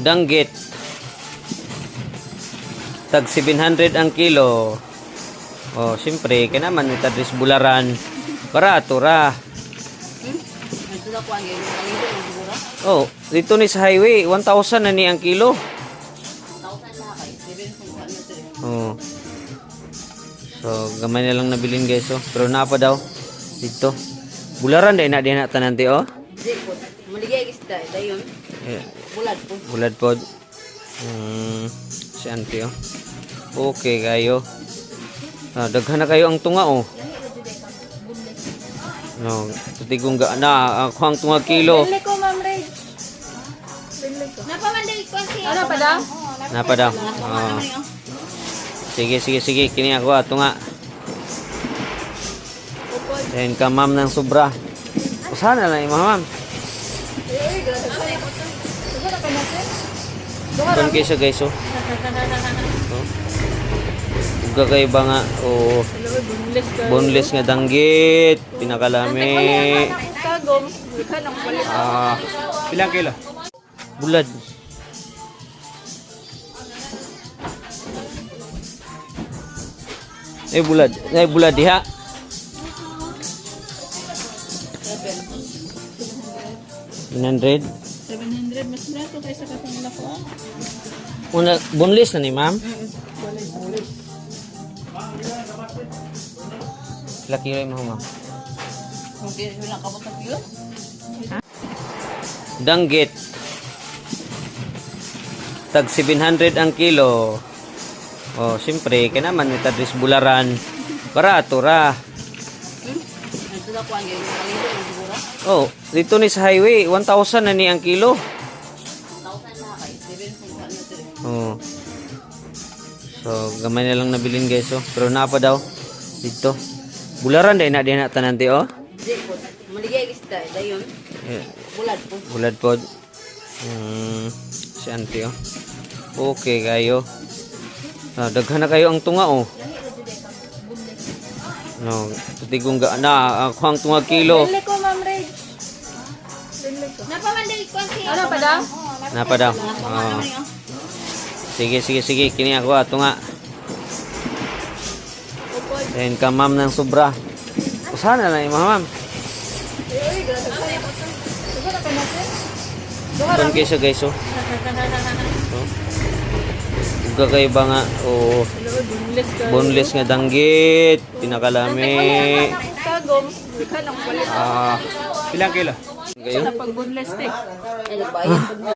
Danggit. Tag 700 ang kilo. Oh, siyempre, kaya naman itadris bularan. Barato ra. Oh, dito ni sa highway, 1,000 na ni ang kilo. Oh. So, gamay na lang nabilin guys, oh. Pero napa daw dito. Bularan dai na tananti, oh. Maligay kita, dayon. Bulad po. Bulad pod. Si auntie, oh. Okay kayo. Daghan na kayo ang tunga, oh. No, tutigong ga na ako ang tunga kilo. Pinli ko, Ma'am Ray. Pinli ko. Napamanday ko siya. Ano pa daw? Napa daw? Sige. Kini ako tunga. Then ka ma'am ng sobra. Sana lang ma'am. Doon kayo sa guys, oh. Uga kayo ba nga, oh. Boneless nga danggit. Pinakalami. Pilang kilo? Bulad. Bulad diha. 700 mas barato kaysa katong nila ko. Una boneless na ni ma'am. Laki rin mo ma'am. Okay, wala ka ba kilo? Danggit. Tag 700 ang kilo. Oh, siyempre, kaya naman itadris bularan. Barato ra. Oh, dito ni sa highway, 1,000 na ni ang kilo. Oh. So, gamay na lang nabilin guys, oh. Pero napa daw dito. Bularan dai na tananti, oh. Maligay kita, dayon. Bulad po. Bulad pod. Si auntie, oh. Okay kayo. Daghan na kayo ang tunga, oh. No, tutigong ga na ako ang tunga kilo. Pinli ko, Ma'am Ray. Pinli ko. Napamanday ko siya. Ano pa daw? Napa daw? Sige. Kini ako tunga. Then ka ma'am ng sobra. Sana lang ma'am. Doon kayo sa guys, oh. Uga kayo ba nga, oh. Boneless nga danggit. Pinakalami. Pilang kilo? Pag boneless,